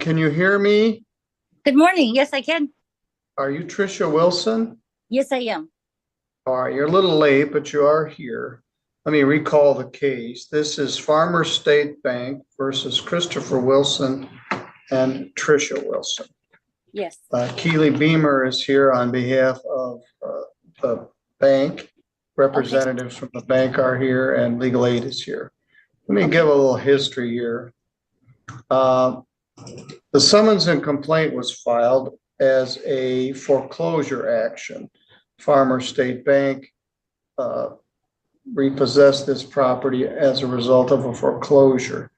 can you hear me? Good morning. Yes, I can. Are you Trisha Wilson? Yes, I am. All right, you're a little late, but you are here. Let me recall the case. This is Farmer State Bank versus Christopher Wilson and Trisha Wilson. Yes. Keely Beamer is here on behalf of the bank. Representatives from the bank are here and legal aid is here. Let me give a little history here. The summons and complaint was filed as a foreclosure action. Farmer State Bank repossessed this property as a result of a foreclosure.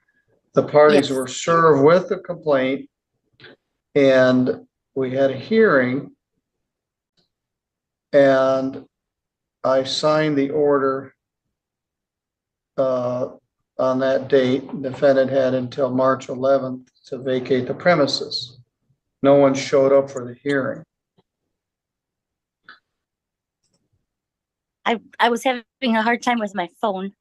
The parties were served with the complaint and we had a hearing and I signed the order on that date. The defendant had until March 11th to vacate the premises. No one showed up for the hearing. I was having a hard time with my phone.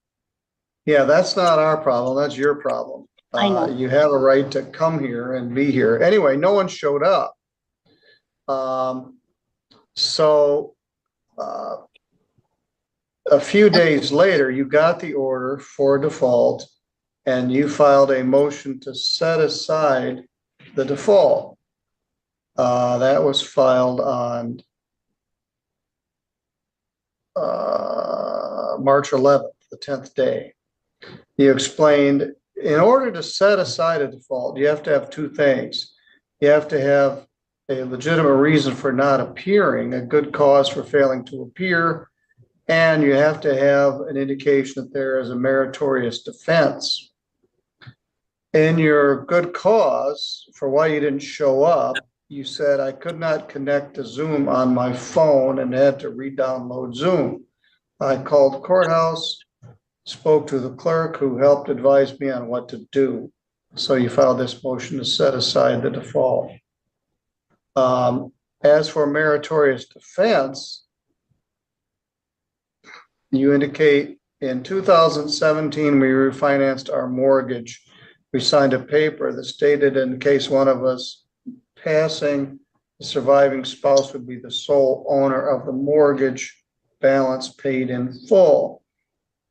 Yeah, that's not our problem. That's your problem. I know. You have a right to come here and be here. Anyway, no one showed up. A few days later, you got the order for default and you filed a motion to set aside the default. That was filed on March 11th, the 10th day. You explained in order to set aside a default, you have to have two things. You have to have a legitimate reason for not appearing, a good cause for failing to appear, and you have to have an indication that there is a meritorious defense. In your good cause for why you didn't show up, you said, I could not connect to Zoom on my phone and had to re-download Zoom. I called the courthouse, spoke to the clerk who helped advise me on what to do. So you filed this motion to set aside the default. As for meritorious defense, you indicate in 2017, we refinanced our mortgage. We signed a paper that stated in case one of us passing, the surviving spouse would be the sole owner of the mortgage, balance paid in full.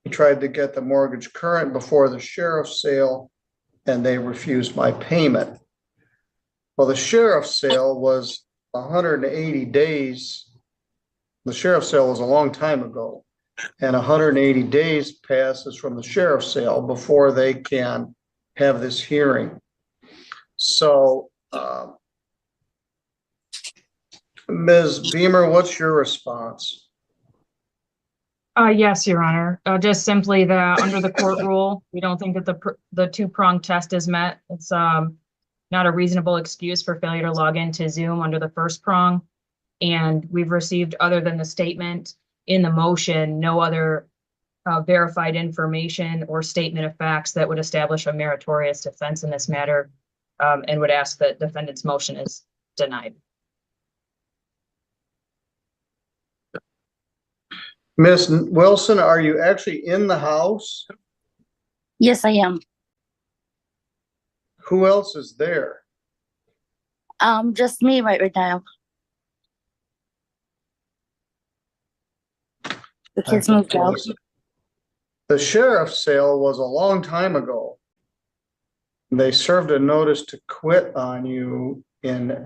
We tried to get the mortgage current before the sheriff's sale and they refused my payment. Well, the sheriff's sale was 180 days. The sheriff's sale was a long time ago and 180 days passes from the sheriff's sale before they can have this hearing. So, Ms. Beamer, what's your response? Yes, Your Honor. Just simply that under the court rule, we don't think that the two-pronged test is met. It's not a reasonable excuse for failure to log into Zoom under the first prong. And we've received, other than the statement in the motion, no other verified information or statement of facts that would establish a meritorious defense in this matter, and would ask that defendant's motion is denied. Ms. Wilson, are you actually in the house? Yes, I am. Who else is there? Just me right now. The kids moved out. The sheriff's sale was a long time ago. They served a notice to quit on you in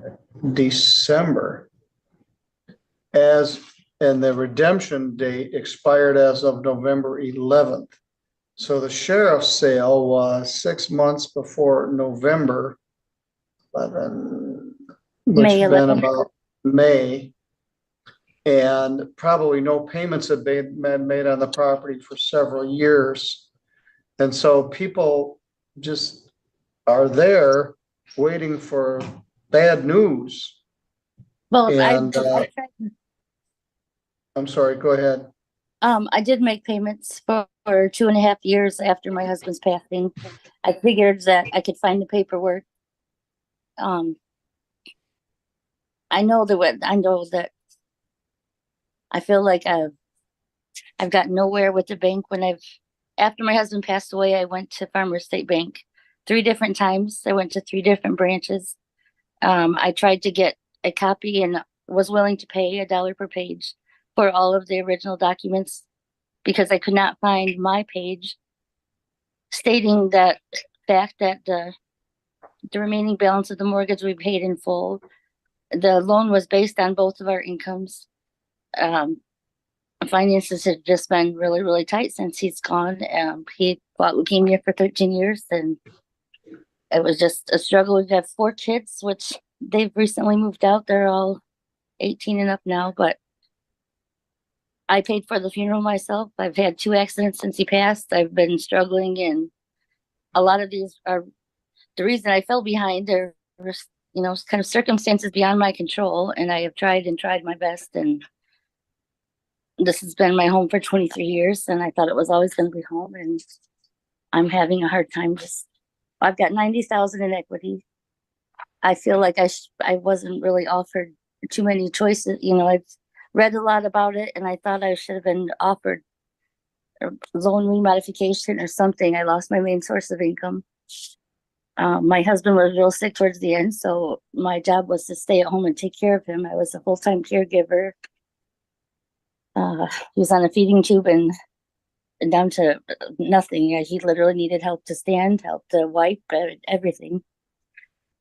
December. And the redemption date expired as of November 11th. So the sheriff's sale was 6 months before November 11, which May 11th. been about May. And probably no payments had been made on the property for several years. And so people just are there waiting for bad news. Well, And I'm sorry, go ahead. I did make payments for 2.5 years after my husband's passing. I figured that I could find the paperwork. I know that I feel like I've got nowhere with the bank. After my husband passed away, I went to Farmer State Bank 3 different times. I went to 3 different branches. I tried to get a copy and was willing to pay $1 per page for all of the original documents because I could not find my page stating that fact that the remaining balance of the mortgage we paid in full. The loan was based on both of our incomes. Finances have just been really, really tight since he's gone. He fought leukemia for 13 years, and it was just a struggle. We've got 4 kids, which they've recently moved out. They're all 18 and up now, but I paid for the funeral myself. I've had 2 accidents since he passed. I've been struggling, and a lot of these are the reason I fell behind. There were, kind of circumstances beyond my control, and I have tried and tried my best, and this has been my home for 23 years, and I thought it was always going to be home, and I'm having a hard time. I've got 90,000 in equity. I feel like I wasn't really offered too many choices. I've read a lot about it, and I thought I should have been offered a loan remodification or something. I lost my main source of income. My husband was real sick towards the end, so my job was to stay at home and take care of him. I was a full-time caregiver. He was on a feeding tube and down to nothing. He literally needed help to stand, help to wipe, everything.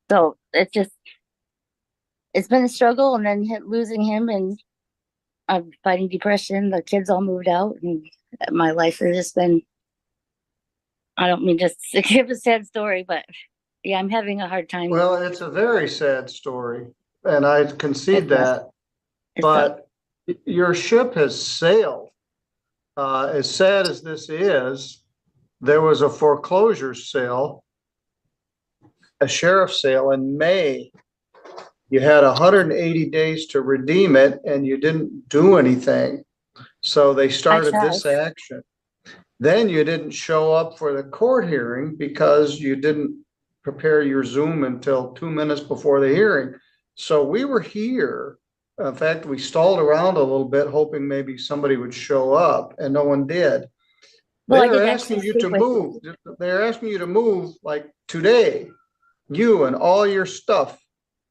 So it's been a struggle, and then losing him, and I'm fighting depression. The kids all moved out, and my life has just been, I don't mean just to give a sad story, but yeah, I'm having a hard time. Well, it's a very sad story, and I concede that, but your ship has sailed. As sad as this is, there was a foreclosure sale, a sheriff's sale in May. You had 180 days to redeem it, and you didn't do anything. So they started this action. Then you didn't show up for the court hearing because you didn't prepare your Zoom until 2 minutes before the hearing. So we were here. In fact, we stalled around a little bit, hoping maybe somebody would show up, and no one did. They're asking you to move. They're asking you to move like today. You and all your stuff.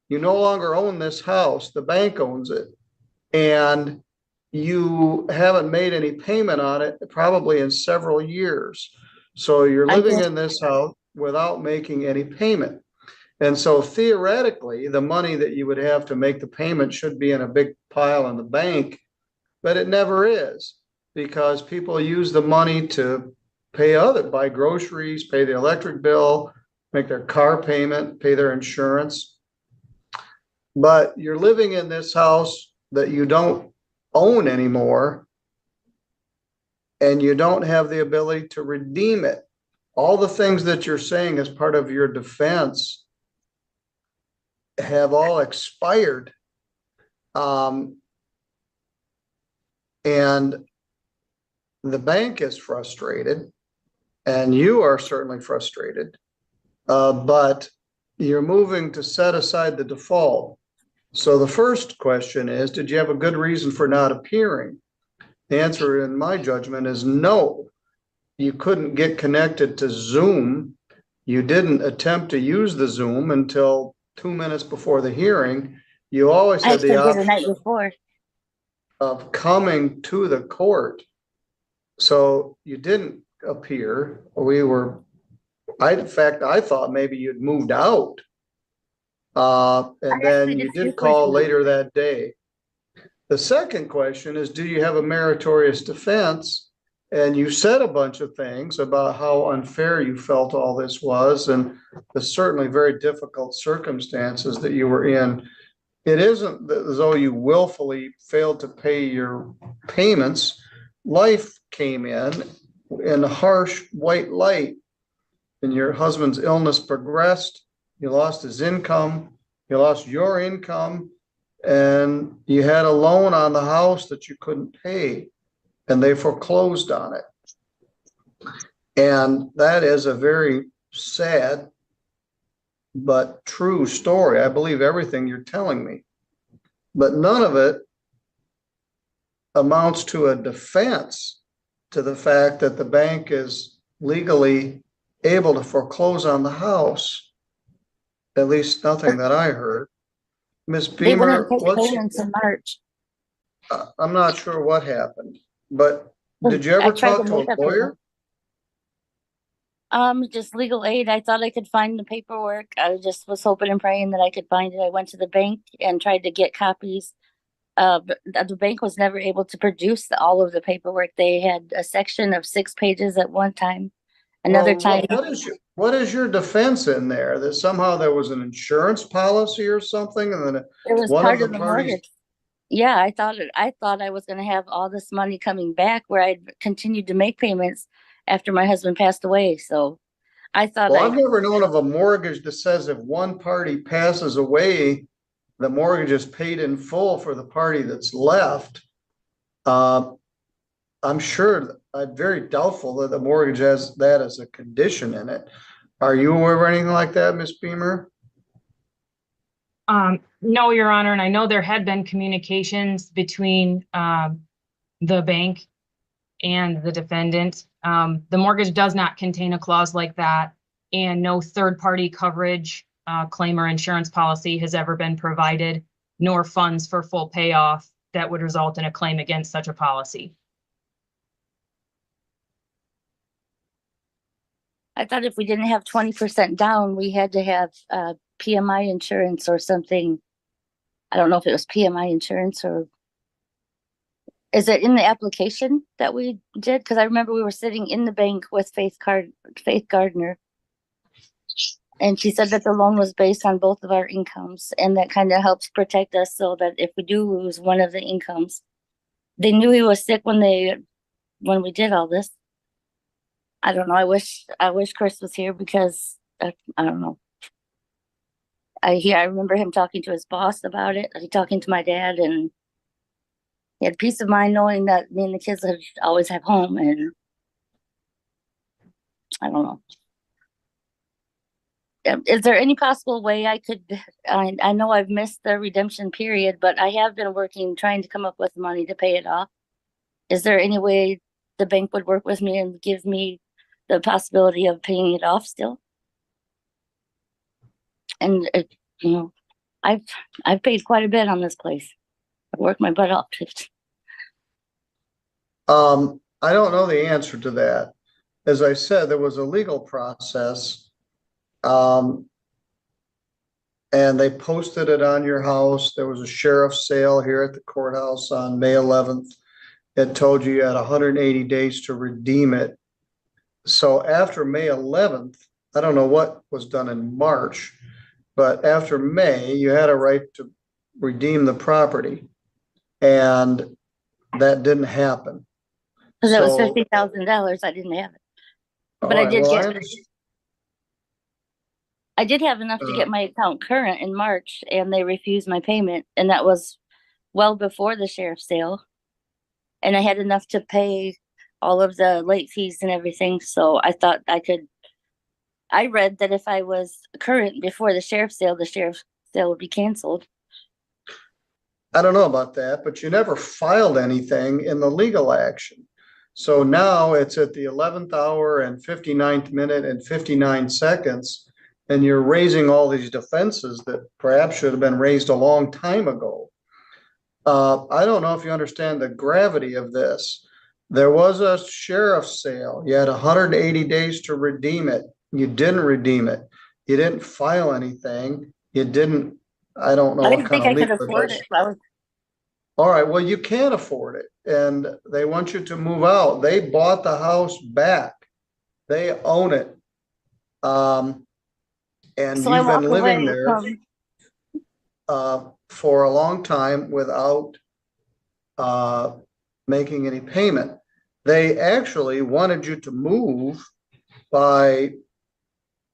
You no longer own this house. The bank owns it. And you haven't made any payment on it probably in several years. So you're living in this house without making any payment. And so theoretically, the money that you would have to make the payment should be in a big pile in the bank, but it never is, because people use the money to buy groceries, pay the electric bill, make their car payment, pay their insurance. But you're living in this house that you don't own anymore, and you don't have the ability to redeem it. All the things that you're saying as part of your defense have all expired. And the bank is frustrated, and you are certainly frustrated, but you're moving to set aside the default. So the first question is, did you have a good reason for not appearing? The answer, in my judgment, is no. You couldn't get connected to Zoom. You didn't attempt to use the Zoom until 2 minutes before the hearing. You always had the option the night before of coming to the court. So you didn't appear. In fact, I thought maybe you'd moved out. And then you did call later that day. The second question is, do you have a meritorious defense? And you said a bunch of things about how unfair you felt all this was, and the certainly very difficult circumstances that you were in. It isn't as though you willfully failed to pay your payments. Life came in harsh white light, and your husband's illness progressed. You lost his income, you lost your income, and you had a loan on the house that you couldn't pay, and they foreclosed on it. And that is a very sad but true story. I believe everything you're telling me, but none of it amounts to a defense to the fact that the bank is legally able to foreclose on the house. At least nothing that I heard. Ms. They wouldn't Beamer, take payments in March. I'm not sure what happened, but did you I ever tried to talk to make a a lawyer? payment. Just legal aid. I thought I could find the paperwork. I just was hoping and praying that I could find it. I went to the bank and tried to get copies. But the bank was never able to produce all of the paperwork. They had a section of 6 pages at one time. Another Well, time, what is your defense in there? That somehow there was an insurance policy or something and then it was one of part the of the parties? mortgage. Yeah, I thought I was going to have all this money coming back where I'd continued to make payments after my husband passed away. So I thought Well, I've never known of a mortgage that says if one party passes away, the mortgage is paid in full for the party that's left. I'm sure, I'm very doubtful that the mortgage has that as a condition in it. Are you aware of anything like that, Ms. Beamer? No, Your Honor, and I know there had been communications between the bank and the defendant. The mortgage does not contain a clause like that, and no third-party coverage claim or insurance policy has ever been provided, nor funds for full payoff that would result in a claim against such a policy. I thought if we didn't have 20% down, we had to have PMI insurance or something. I don't know if it was PMI insurance or is it in the application that we did? Because I remember we were sitting in the bank with Faith Gardner, and she said that the loan was based on both of our incomes, and that kind of helps protect us so that if we do lose one of the incomes, they knew he was sick when we did all this. I don't know. I wish Chris was here because I don't know. I remember him talking to his boss about it. Talking to my dad, and he had peace of mind knowing that me and the kids would always have home. And I don't know. Is there any possible way I could? I know I've missed the redemption period, but I have been working trying to come up with money to pay it off. Is there any way the bank would work with me and give me the possibility of paying it off still? And you know, I've paid quite a bit on this place. I've worked my butt off. I don't know the answer to that. As I said, there was a legal process. And they posted it on your house. There was a sheriff's sale here at the courthouse on May 11th. It told you had 180 days to redeem it. So after May 11th, I don't know what was done in March, but after May, you had a right to redeem the property. And that didn't happen. Because it was So- $50,000. I didn't have it. All But I right, did well, get, I did have enough to get my account current in March, and they refused my payment. And that was well before the sheriff's sale. And I had enough to pay all of the late fees and everything. So I thought I read that if I was current before the sheriff's sale would be canceled. I don't know about that, but you never filed anything in the legal action. So now it's at the 11th hour and 59th minute and 59 seconds, and you're raising all these defenses that perhaps should have been raised a long time ago. I don't know if you understand the gravity of this. There was a sheriff's sale. You had 180 days to redeem it. You didn't redeem it. You didn't file anything. You didn't, I don't know I what didn't kind think of I could legal afford advice. it. All right, well, you can't afford it, and they want you to move out. They bought the house back. They own it. And So I you've been walked living away there for a long time without making any payment. They actually wanted you to move by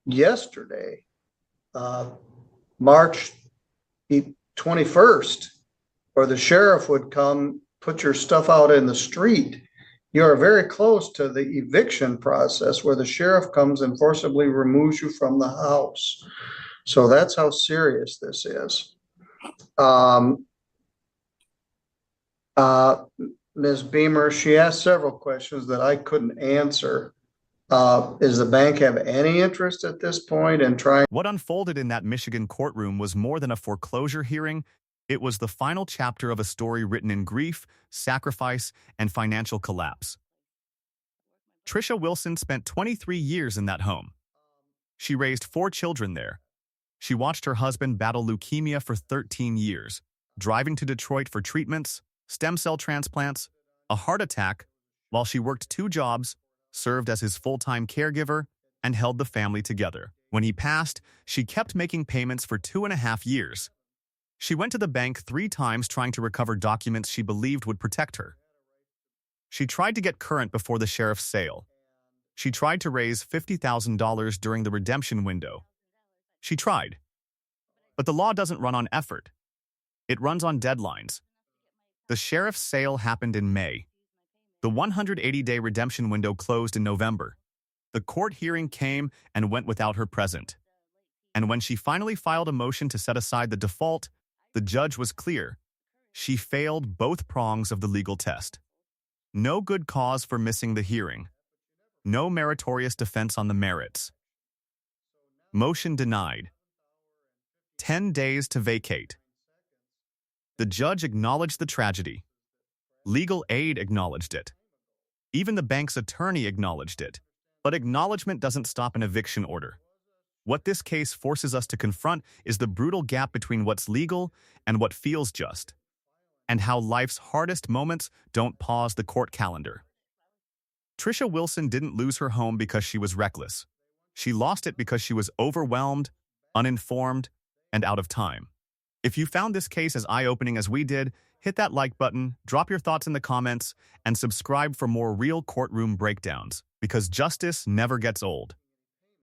yesterday, March 21st. Or the sheriff would come put your stuff out in the street. You're very close to the eviction process where the sheriff comes and forcibly removes you from the house. So that's how serious this is. Ms. Beamer, she asked several questions that I couldn't answer. Does the bank have any interest at this point in trying? What unfolded in that Michigan courtroom was more than a foreclosure hearing. It was the final chapter of a story written in grief, sacrifice, and financial collapse. Trisha Wilson spent 23 years in that home. She raised 4 children there. She watched her husband battle leukemia for 13 years, driving to Detroit for treatments, stem cell transplants, a heart attack, while she worked 2 jobs, served as his full-time caregiver, and held the family together. When he passed, she kept making payments for 2.5 years. She went to the bank 3 times trying to recover documents she believed would protect her. She tried to get current before the sheriff's sale. She tried to raise $50,000 during the redemption window. She tried. But the law doesn't run on effort. It runs on deadlines. The sheriff's sale happened in May. The 180-day redemption window closed in November. The court hearing came and went without her present. And when she finally filed a motion to set aside the default, the judge was clear. She failed both prongs of the legal test. No good cause for missing the hearing. No meritorious defense on the merits. Motion denied. 10 days to vacate. The judge acknowledged the tragedy. Legal aid acknowledged it. Even the bank's attorney acknowledged it. But acknowledgement doesn't stop an eviction order. What this case forces us to confront is the brutal gap between what's legal and what feels just, and how life's hardest moments don't pause the court calendar. Trisha Wilson didn't lose her home because she was reckless. She lost it because she was overwhelmed, uninformed, and out of time. If you found this case as eye-opening as we did, hit that like button, drop your thoughts in the comments, and subscribe for more real courtroom breakdowns, because justice never gets old.